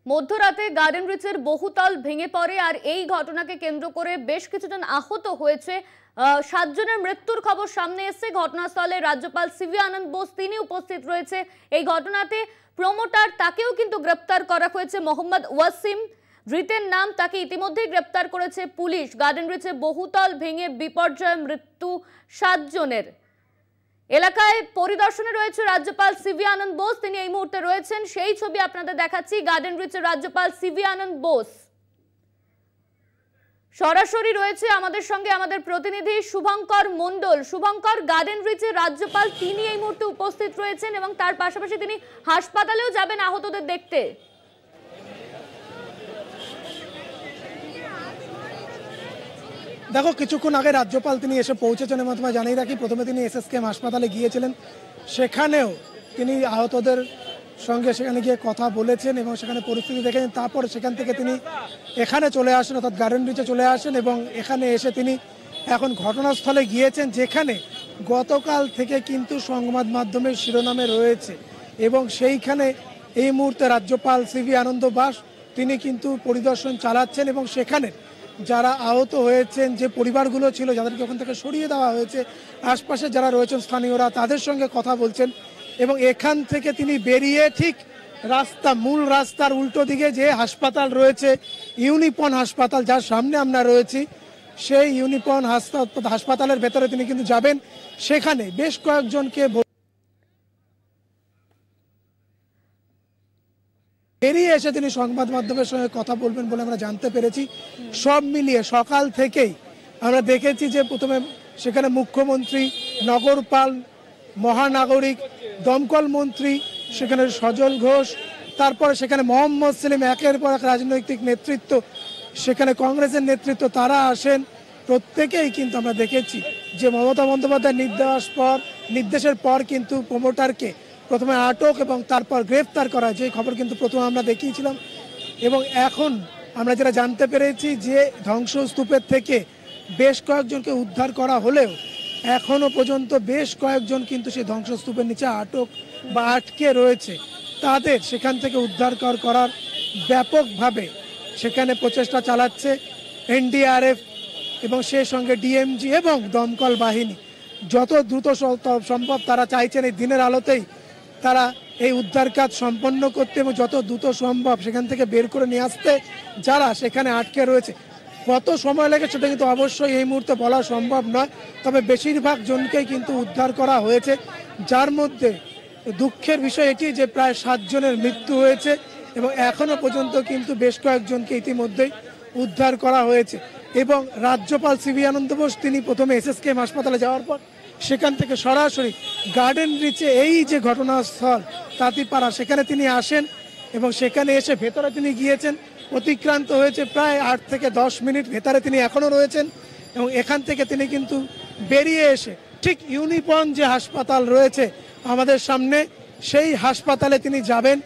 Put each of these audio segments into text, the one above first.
মধ্যরাতে গার্ডেন রিচের বহুতল ভেঙে পড়ে আর এই ঘটনাকে কেন্দ্র করে বেশ কিছুজন আহত হয়েছে। 7 জনের মৃত্যুর খবর সামনে এসেছে। ঘটনাস্থলে রাজ্যপাল সিভি আনন্দ বোস তিনি উপস্থিত রয়েছে। এই ঘটনাতে প্রমোটার তাকেও কিন্তু গ্রেপ্তার করা হয়েছে। মোহাম্মদ ওয়াসিম ধৃতের নাম, তাকে ইতিমধ্যেই গ্রেপ্তার করেছে পুলিশ। গার্ডেন রিচে বহুতল ভেঙে বিপর্যয়, মৃত্যু 7 জনের। এলাকায় পরিদর্শনে রয়েছে রাজ্যপাল সিভি আনন্দ বোস, তিনি এই মুহূর্তে রয়েছেন। সেই ছবি আপনাদের দেখাচ্ছি। গার্ডেন রিচের রাজ্যপাল সিভি আনন্দ বোস সরাসরি রয়েছে আমাদের সঙ্গে আমাদের প্রতিনিধি শুভঙ্কর মণ্ডল। শুভঙ্কর, গার্ডেন রিচের রাজ্যপাল তিনি এই মুহূর্তে উপস্থিত রয়েছেন এবং তার পাশাপাশি তিনি হাসপাতালেও যাবেন আহতদের দেখতে। দেখো, কিছুক্ষণ আগে রাজ্যপাল তিনি এসে পৌঁছেছেন এবং তোমায় জানিয়ে রাখি, প্রথমে তিনি এসএসকেএম হাসপাতালে গিয়েছিলেন। সেখানেও তিনি আহতদের সঙ্গে সেখানে গিয়ে কথা বলেছেন এবং সেখানে পরিস্থিতি দেখেছেন। তারপর সেখান থেকে তিনি এখানে চলে আসেন, অর্থাৎ গার্ডেন রিচে চলে আসেন এবং এখানে এসে তিনি এখন ঘটনাস্থলে গিয়েছেন, যেখানে গতকাল থেকে কিন্তু সংবাদ মাধ্যমের শিরোনামে রয়েছে এবং সেইখানে এই মুহূর্তে রাজ্যপাল সিভি আনন্দ বোস তিনি কিন্তু পরিদর্শন চালাচ্ছেন এবং সেখানে যারা আহত হয়েছেন, যে পরিবারগুলো ছিল যাদেরকে ওখান থেকে সরিয়ে দেওয়া হয়েছে, আশপাশে যারা রয়েছেন স্থানীয়রা, তাদের সঙ্গে কথা বলছেন এবং এখান থেকে তিনি বেরিয়ে ঠিক মূল রাস্তার উল্টো দিকে যে হাসপাতাল রয়েছে, ইউনিপন হাসপাতাল, যার সামনে আমরা রয়েছি, সেই ইউনিপন হাসপাতালের ভেতরে তিনি কিন্তু যাবেন। সেখানে বেশ কয়েকজনকে বেরিয়ে এসে তিনি সংবাদ মাধ্যমের সঙ্গে কথা বলবেন বলে আমরা জানতে পেরেছি। সব মিলিয়ে সকাল থেকেই আমরা দেখেছি যে প্রথমে সেখানে মুখ্যমন্ত্রী, নগরপাল, মহানাগরিক, দমকল মন্ত্রী, সেখানে সজল ঘোষ, তারপরে সেখানে মোহাম্মদ সেলিম, একের পর এক রাজনৈতিক নেতৃত্ব, সেখানে কংগ্রেসের নেতৃত্ব, তারা আসেন। প্রত্যেকেই কিন্তু আমরা দেখেছি যে মমতা বন্দ্যোপাধ্যায়ের নির্দেশের পর কিন্তু প্রমোটারকে প্রথমে আটক এবং তারপর গ্রেফতার করা, যে খবর কিন্তু প্রথমে আমরা দেখিয়েছিলাম। এবং এখন আমরা যেটা জানতে পেরেছি যে ধ্বংসস্তূপের থেকে বেশ কয়েকজনকে উদ্ধার করা হলেও এখনো পর্যন্ত বেশ কয়েকজন কিন্তু সেই ধ্বংসস্তূপের নিচে আটক বা আটকে রয়েছে। তাদের সেখান থেকে উদ্ধার করার ব্যাপকভাবে সেখানে প্রচেষ্টা চালাচ্ছে এনডিআরএফ এবং সেই সঙ্গে ডিএমজি এবং দমকল বাহিনী। যত দ্রুত সম্ভব তারা চাইছেন এই দিনের আলোতেই তারা এই উদ্ধার কাজ সম্পন্ন করতে এবং যত দ্রুত সম্ভব সেখান থেকে বের করে নিয়ে আসতে যারা সেখানে আটকে রয়েছে। কত সময় লাগে সেটা কিন্তু অবশ্যই এই মুহূর্তে বলা সম্ভব নয়, তবে বেশিরভাগ জনকেই কিন্তু উদ্ধার করা হয়েছে, যার মধ্যে দুঃখের বিষয় এটি যে প্রায় 7 জনের মৃত্যু হয়েছে এবং এখনো পর্যন্ত কিন্তু বেশ কয়েকজনকে ইতিমধ্যেই উদ্ধার করা হয়েছে। এবং রাজ্যপাল সিভি আনন্দ বোস তিনি প্রথমে এসএসকেএম হাসপাতালে যাওয়ার পর সেখান থেকে সরাসরি গার্ডেন রিচে এই যে ঘটনাস্থল তাঁতিপাড়া, সেখানে তিনি আসেন এবং সেখানে এসে ভেতরে তিনি গিয়েছেন। অতিক্রান্ত হয়েছে প্রায় 8 থেকে 10 মিনিট, ভেতরে তিনি এখনও রয়েছেন এবং এখান থেকে তিনি কিন্তু বেরিয়ে এসে ঠিক ইউনিপন যে হাসপাতাল রয়েছে আমাদের সামনে, সেই হাসপাতালে তিনি যাবেন,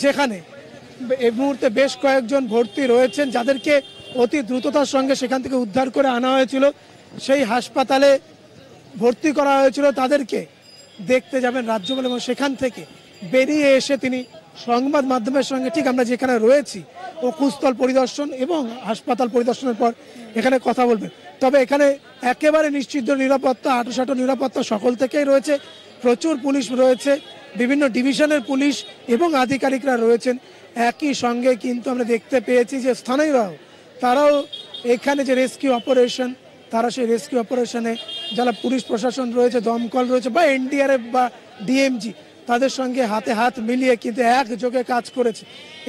যেখানে এই মুহূর্তে বেশ কয়েকজন ভর্তি রয়েছেন যাদেরকে অতি দ্রুততার সঙ্গে সেখান থেকে উদ্ধার করে আনা হয়েছিল। সেই হাসপাতালে ভর্তি করা হয়েছিল, তাদেরকে দেখতে যাবেন রাজ্যপাল এবং সেখান থেকে বেরিয়ে এসে তিনি সংবাদ মাধ্যমের সঙ্গে ঠিক আমরা যেখানে রয়েছি অকুস্থল পরিদর্শন এবং হাসপাতাল পরিদর্শনের পর এখানে কথা বলবেন। তবে এখানে একেবারে নিশ্চিত নিরাপত্তা, আঁটোসাঁটো নিরাপত্তা সকল থেকেই রয়েছে। প্রচুর পুলিশ রয়েছে, বিভিন্ন ডিভিশনের পুলিশ এবং আধিকারিকরা রয়েছেন। একই সঙ্গে কিন্তু আমরা দেখতে পেয়েছি যে স্থানীয়রাও তারাও এখানে যে রেস্কিউ অপারেশন, তারা সেই রেস্কিউ অপারেশনে যারা পুলিশ প্রশাসন রয়েছে, দমকল রয়েছে বা এনডিআরএফ বা ডিএমজি, তাদের সঙ্গে হাতে হাত মিলিয়ে কিন্তু একযোগে কাজ করেছে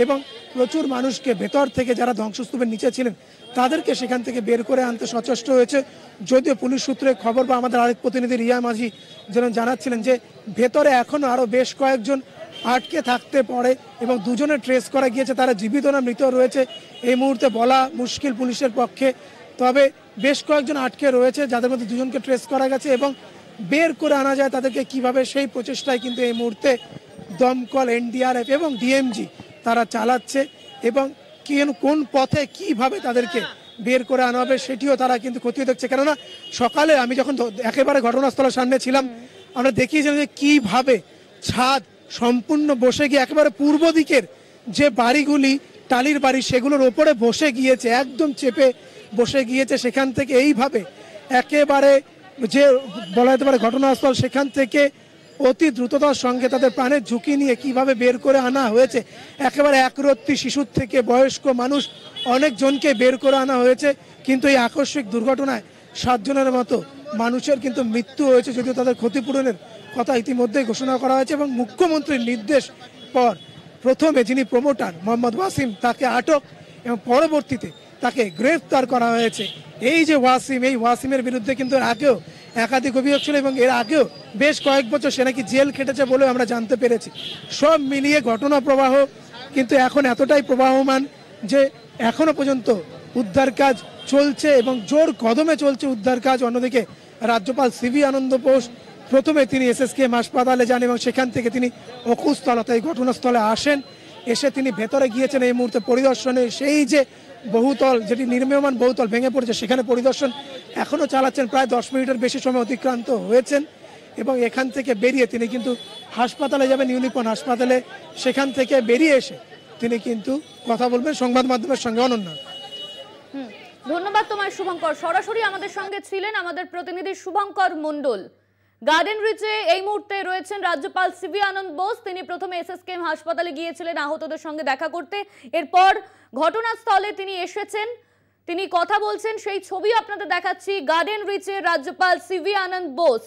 এবং প্রচুর মানুষকে ভেতর থেকে যারা ধ্বংসস্তূপের নিচে ছিলেন তাদেরকে সেখান থেকে বের করে আনতে সচেষ্ট হয়েছে। যদিও পুলিশ সূত্রে খবর বা আমাদের আরেক প্রতিনিধি রিয়া মাঝি যেন জানাচ্ছিলেন যে ভেতরে এখনও আরও বেশ কয়েকজন আটকে থাকতে পারে এবং 2 জনের ট্রেস করা গিয়েছে, তারা জীবিত না মৃত রয়েছে এই মুহূর্তে বলা মুশকিল পুলিশের পক্ষে। তবে বেশ কয়েকজন আটকে রয়েছে, যাদের মধ্যে 2 জনকে ট্রেস করা গেছে এবং বের করে আনা যায় তাদেরকে কিভাবে, সেই প্রচেষ্টায় কিন্তু এই মুহূর্তে দমকল, এনডিআরএফ এবং ডিএমজি তারা চালাচ্ছে এবং কোন পথে কিভাবে তাদেরকে বের করে আনা হবে সেটিও তারা কিন্তু খতিয়ে দেখছে। কেননা সকালে আমি যখন একেবারে ঘটনাস্থলের সামনে ছিলাম, আমরা দেখিয়েছিলাম যে কিভাবে ছাদ সম্পূর্ণ বসে গিয়ে একেবারে পূর্ব দিকের যে বাড়িগুলি টালির বাড়ি সেগুলোর ওপরে বসে গিয়েছে, একদম চেপে বসে গিয়েছে। সেখান থেকে এইভাবে একেবারে যে বলা যেতে পারে ঘটনাস্থল, সেখান থেকে অতি দ্রুততার সঙ্গে তাদের প্রাণের ঝুঁকি নিয়ে কিভাবে বের করে আনা হয়েছে। একেবারে একরত্তি শিশুর থেকে বয়স্ক মানুষ অনেকজনকে বের করে আনা হয়েছে। কিন্তু এই আকস্মিক দুর্ঘটনায় 7 জনের মতো মানুষের কিন্তু মৃত্যু হয়েছে, যদিও তাদের ক্ষতিপূরণের কথা ইতিমধ্যেই ঘোষণা করা হয়েছে। এবং মুখ্যমন্ত্রীর নির্দেশ পর প্রথমে যিনি প্রমোটার মোহাম্মদ ওয়াসিম তাকে আটক এবং পরবর্তীতে তাকে গ্রেফতার করা হয়েছে। এই যে ওয়াসিম, এই ওয়াসিমের বিরুদ্ধে কিন্তু এর আগেও একাধিক অভিযোগ ছিল এবং এর আগেও বেশ কয়েক বছর সে নাকি জেল খেটেছে বলেও আমরা জানতে পেরেছি। সব মিলিয়ে ঘটনা প্রবাহ কিন্তু এখন এতটাই প্রবাহমান যে এখনো পর্যন্ত উদ্ধার কাজ চলছে এবং জোর কদমে চলছে উদ্ধার কাজ। অন্যদিকে রাজ্যপাল সিভি আনন্দ বোস প্রথমে তিনি এসএসকেএম হাসপাতালে যান এবং সেখান থেকে তিনি অকুস্থলতা এই ঘটনাস্থলে আসেন। এসে তিনি ভেতরে গিয়েছেন এই মুহূর্তে পরিদর্শনে। সেই যে বহুতল, যেটি নির্মীয়মান বহুতল ভেঙে পড়েছে, সেখানে পরিদর্শন এখনও চালাচ্ছেন। প্রায় 10 মিনিটের বেশি সময় অতিক্রান্ত হয়েছেন এবং এখান থেকে বেরিয়ে তিনি কিন্তু হাসপাতালে যাবেন, ইউনিকর্ন হাসপাতালে। সেখান থেকে বেরিয়ে এসে তিনি কিন্তু কথা বলবেন সংবাদ মাধ্যমের সঙ্গে। অনন্যা, ধন্যবাদ তোমার শুভঙ্কর। সরাসরি আমাদের সঙ্গে ছিলেন আমাদের প্রতিনিধি শুভঙ্কর মণ্ডল। গার্ডেন রিচে এই মুহূর্তে রয়েছেন রাজ্যপাল সিভি আনন্দ বোস। তিনি প্রথমে এসএসকেএম হাসপাতালে গিয়েছিলেন আহতদের সঙ্গে দেখা করতে, এরপর ঘটনাস্থলে তিনি এসেছেন, তিনি কথা বলছেন। সেই ছবি আপনাদের দেখাচ্ছি। গার্ডেন রিচে রাজ্যপাল সিভি আনন্দ বোস।